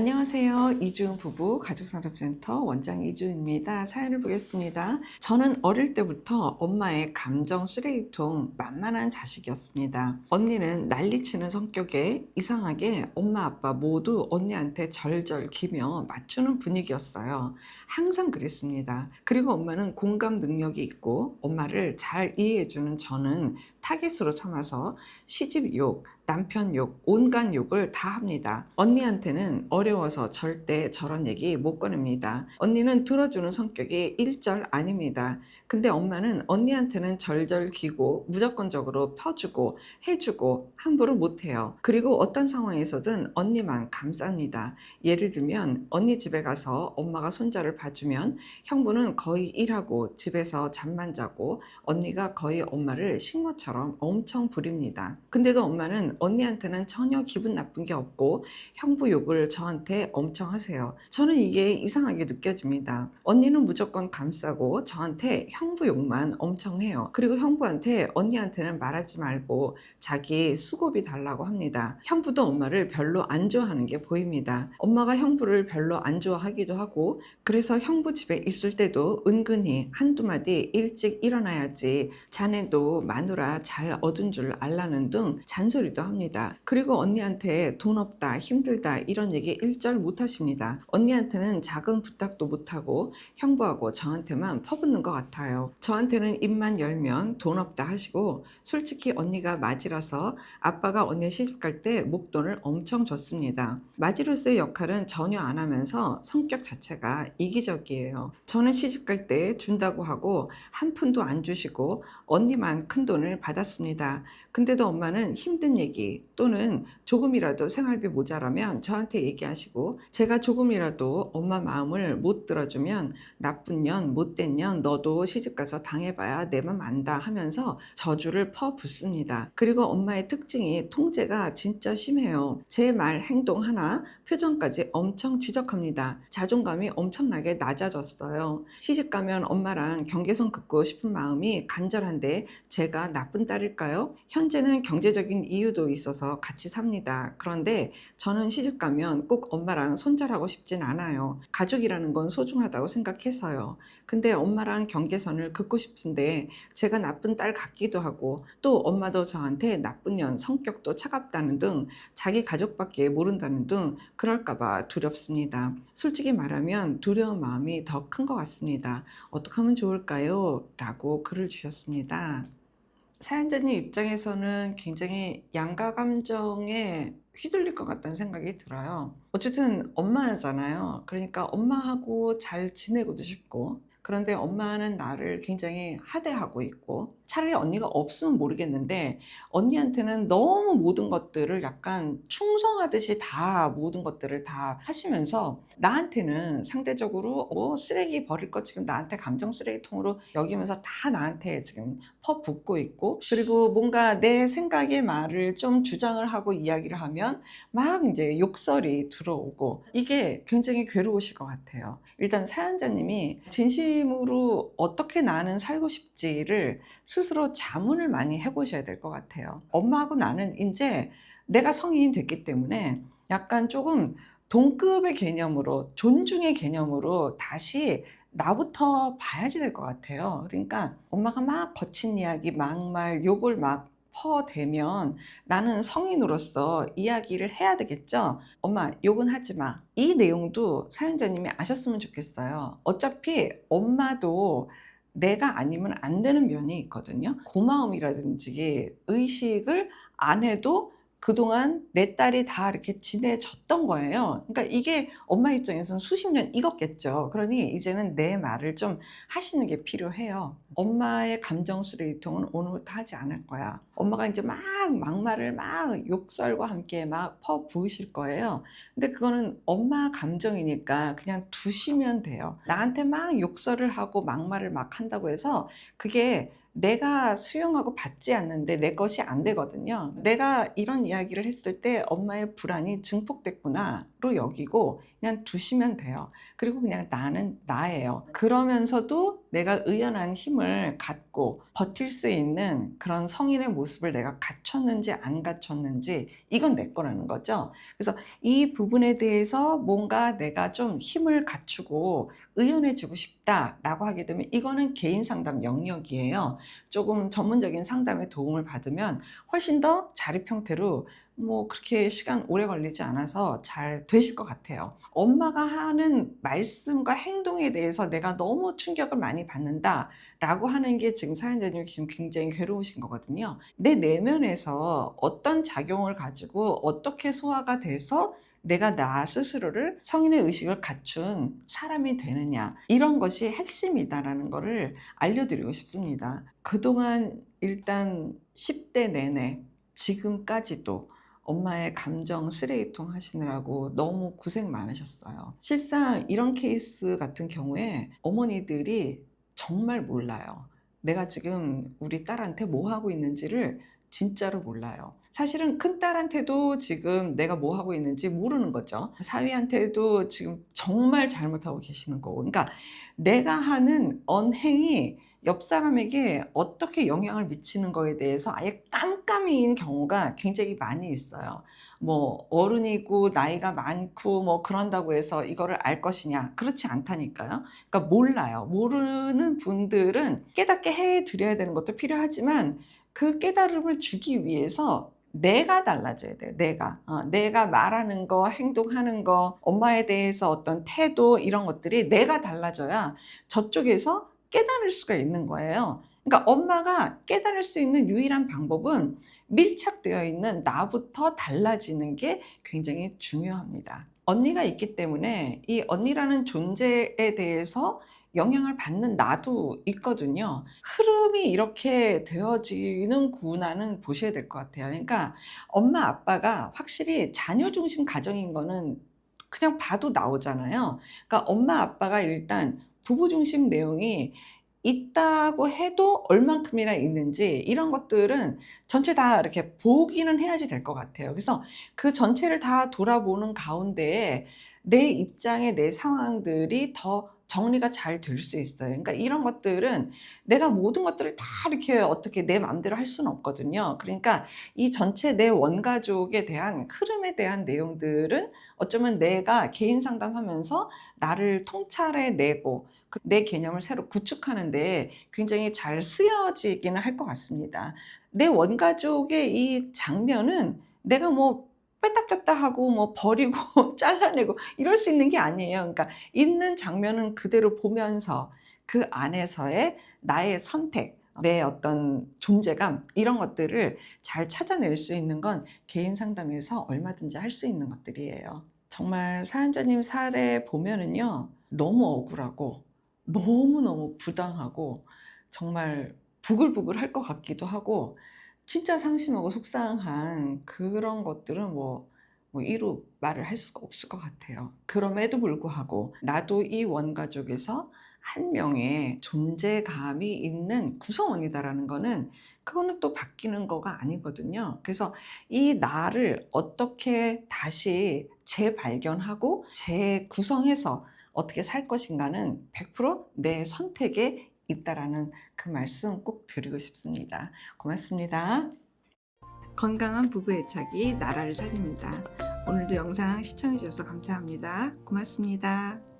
안녕하세요. 이주은 부부 가족상담센터 원장 이주은입니다. 사연을 보겠습니다. 저는 어릴 때부터 엄마의 감정 쓰레기통 만만한 자식이었습니다. 언니는 난리치는 성격에 이상하게 엄마 아빠 모두 언니한테 절절 기며 맞추는 분위기였어요. 항상 그랬습니다. 그리고 엄마는 공감 능력이 있고 엄마를 잘 이해해주는 저는 타겟으로 삼아서 시집 욕, 남편 욕, 온갖 욕을 다 합니다. 언니한테는 어려워서 절대 저런 얘기 못 꺼냅니다. 언니는 들어주는 성격이 일절 아닙니다. 근데 엄마는 언니한테는 절절 기고 무조건적으로 펴주고 해주고 함부로 못해요. 그리고 어떤 상황에서든 언니만 감쌉니다. 예를 들면 언니 집에 가서 엄마가 손자를 봐주면 형부는 거의 일하고 집에서 잠만 자고 언니가 거의 엄마를 식모처럼 엄청 부립니다. 근데도 엄마는 언니한테는 전혀 기분 나쁜 게 없고 형부 욕을 저한테 엄청 하세요. 저는 이게 이상하게 느껴집니다. 언니는 무조건 감싸고 저한테 형부 욕만 엄청 해요. 그리고 형부한테 언니한테는 말하지 말고 자기 수고비 달라고 합니다. 형부도 엄마를 별로 안 좋아하는 게 보입니다. 엄마가 형부를 별로 안 좋아하기도 하고 그래서 형부 집에 있을 때도 은근히 한두 마디 일찍 일어나야지 자네도 마누라 잘 얻은 줄 알라는 등 잔소리도 합니다. 그리고 언니한테 돈 없다, 힘들다 이런 얘기 일절 못 하십니다. 언니한테는 작은 부탁도 못하고 형부하고 저한테만 퍼붓는 것 같아요. 저한테는 입만 열면 돈 없다 하시고 솔직히 언니가 맞이라서 아빠가 언니 시집갈 때 목돈을 엄청 줬습니다. 맞이로서의 역할은 전혀 안 하면서 성격 자체가 이기적이에요. 저는 시집갈 때 준다고 하고 한 푼도 안 주시고 언니만 큰 돈을 받았습니다. 근데도 엄마는 힘든 얘기 또는 조금이라도 생활비 모자라면 저한테 얘기하시고 제가 조금이라도 엄마 마음을 못 들어주면 나쁜 년, 못된 년 너도 시집가서 당해봐야 내 맘 안다 하면서 저주를 퍼붓습니다. 그리고 엄마의 특징이 통제가 진짜 심해요. 제 말, 행동 하나, 표정까지 엄청 지적합니다. 자존감이 엄청나게 낮아졌어요. 시집가면 엄마랑 경계선 긋고 싶은 마음이 간절한데 제가 나쁜 딸일까요? 현재는 경제적인 이유도 있어서 같이 삽니다. 그런데 저는 시집가면 꼭 엄마랑 손절하고 싶진 않아요. 가족이라는 건 소중하다고 생각해서요. 근데 엄마랑 경계선을 긋고 싶은데 제가 나쁜 딸 같기도 하고 또 엄마도 저한테 나쁜 년, 성격도 차갑다는 등 자기 가족밖에 모른다는 등 그럴까봐 두렵습니다. 솔직히 말하면 두려운 마음이 더 큰 것 같습니다. 어떻게 하면 좋을까요? 라고 글을 주셨습니다. 사연자님 입장에서는 굉장히 양가 감정에 휘둘릴 것 같다는 생각이 들어요. 어쨌든 엄마잖아요. 그러니까 엄마하고 잘 지내고도 싶고 그런데 엄마는 나를 굉장히 하대하고 있고 차라리 언니가 없으면 모르겠는데 언니한테는 너무 모든 것들을 약간 충성하듯이 다 모든 것들을 다 하시면서 나한테는 상대적으로 쓰레기 버릴 거 지금 나한테 감정 쓰레기통으로 여기면서 다 나한테 지금 퍼붓고 있고 그리고 뭔가 내 생각의 말을 좀 주장을 하고 이야기를 하면 막 이제 욕설이 들어오고 이게 굉장히 괴로우실 것 같아요. 일단 사연자님이 진심으로 어떻게 나는 살고 싶지를 스스로 자문을 많이 해보셔야 될 것 같아요. 엄마하고 나는 이제 내가 성인이 됐기 때문에 약간 조금 동급의 개념으로 존중의 개념으로 다시 나부터 봐야지 될 것 같아요. 그러니까 엄마가 막 거친 이야기, 막말, 욕을 막 퍼대면 나는 성인으로서 이야기를 해야 되겠죠. 엄마 욕은 하지 마. 이 내용도 사연자님이 아셨으면 좋겠어요. 어차피 엄마도 내가 아니면 안 되는 면이 있거든요. 고마움이라든지 의식을 안 해도 그동안 내 딸이 다 이렇게 지내졌던 거예요. 그러니까 이게 엄마 입장에서는 수십 년 익었겠죠. 그러니 이제는 내 말을 좀 하시는 게 필요해요. 엄마의 감정 쓰레기통은 오늘부터 하지 않을 거야. 엄마가 이제 막 막말을 막 욕설과 함께 막 퍼부으실 거예요. 근데 그거는 엄마 감정이니까 그냥 두시면 돼요. 나한테 막 욕설을 하고 막말을 막 한다고 해서 그게 내가 수용하고 받지 않는데 내 것이 안 되거든요. 내가 이런 이야기를 했을 때 엄마의 불안이 증폭됐구나로 여기고 그냥 두시면 돼요. 그리고 그냥 나는 나예요. 그러면서도 내가 의연한 힘을 갖고 버틸 수 있는 그런 성인의 모습을 내가 갖췄는지 안 갖췄는지 이건 내 거라는 거죠. 그래서 이 부분에 대해서 뭔가 내가 좀 힘을 갖추고 의연해지고 싶다라고 하게 되면 이거는 개인 상담 영역이에요. 조금 전문적인 상담의 도움을 받으면 훨씬 더 자립 형태로 뭐 그렇게 시간 오래 걸리지 않아서 잘 되실 것 같아요. 엄마가 하는 말씀과 행동에 대해서 내가 너무 충격을 많이 받는다라고 하는 게 지금 사연자님이 지금 굉장히 괴로우신 거거든요. 내 내면에서 어떤 작용을 가지고 어떻게 소화가 돼서 내가 나 스스로를 성인의 의식을 갖춘 사람이 되느냐, 이런 것이 핵심이다라는 것을 알려드리고 싶습니다. 그동안 일단 10대 내내 지금까지도 엄마의 감정 쓰레기통 하시느라고 너무 고생 많으셨어요. 실상 이런 케이스 같은 경우에 어머니들이 정말 몰라요. 내가 지금 우리 딸한테 뭐 하고 있는지를 진짜로 몰라요. 사실은 큰딸한테도 지금 내가 뭐 하고 있는지 모르는 거죠. 사위한테도 지금 정말 잘못하고 계시는 거고. 그러니까 내가 하는 언행이 옆 사람에게 어떻게 영향을 미치는 거에 대해서 아예 깜깜이인 경우가 굉장히 많이 있어요. 뭐 어른이고 나이가 많고 뭐 그런다고 해서 이거를 알 것이냐? 그렇지 않다니까요. 그러니까 몰라요. 모르는 분들은 깨닫게 해 드려야 되는 것도 필요하지만 그 깨달음을 주기 위해서 내가 달라져야 돼요. 내가 말하는 거, 행동하는 거, 엄마에 대해서 어떤 태도 이런 것들이 내가 달라져야 저쪽에서 깨달을 수가 있는 거예요. 그러니까 엄마가 깨달을 수 있는 유일한 방법은 밀착되어 있는 나부터 달라지는 게 굉장히 중요합니다. 언니가 있기 때문에 이 언니라는 존재에 대해서 영향을 받는 나도 있거든요. 흐름이 이렇게 되어지는구나는 보셔야 될 것 같아요. 그러니까 엄마 아빠가 확실히 자녀 중심 가정인 거는 그냥 봐도 나오잖아요. 그러니까 엄마 아빠가 일단 부부 중심 내용이 있다고 해도 얼만큼이나 있는지 이런 것들은 전체 다 이렇게 보기는 해야지 될 것 같아요. 그래서 그 전체를 다 돌아보는 가운데에 내 입장에 내 상황들이 더 정리가 잘 될 수 있어요. 그러니까 이런 것들은 내가 모든 것들을 다 이렇게 어떻게 내 마음대로 할 수는 없거든요. 그러니까 이 전체 내 원가족에 대한 흐름에 대한 내용들은 어쩌면 내가 개인 상담하면서 나를 통찰해 내고 내 개념을 새로 구축하는 데 굉장히 잘 쓰여지기는 할 것 같습니다. 내 원가족의 이 장면은 내가 뭐 뺐다 꼈다 하고 뭐 버리고 잘라내고 이럴 수 있는 게 아니에요. 그러니까 있는 장면은 그대로 보면서 그 안에서의 나의 선택, 내 어떤 존재감 이런 것들을 잘 찾아낼 수 있는 건 개인 상담에서 얼마든지 할 수 있는 것들이에요. 정말 사연자님 사례 보면은요, 너무 억울하고 너무너무 부당하고 정말 부글부글 할 것 같기도 하고 진짜 상심하고 속상한 그런 것들은 이루 말을 할 수가 없을 것 같아요. 그럼에도 불구하고 나도 이 원가족에서 한 명의 존재감이 있는 구성원이다라는 거는 그거는 또 바뀌는 거가 아니거든요. 그래서 이 나를 어떻게 다시 재발견하고 재구성해서 어떻게 살 것인가는 100%내 선택에 있다라는 그 말씀 꼭 드리고 싶습니다. 고맙습니다. 건강한 부부 애착이 나라를 살립니다. 오늘도 영상 시청해 주셔서 감사합니다. 고맙습니다.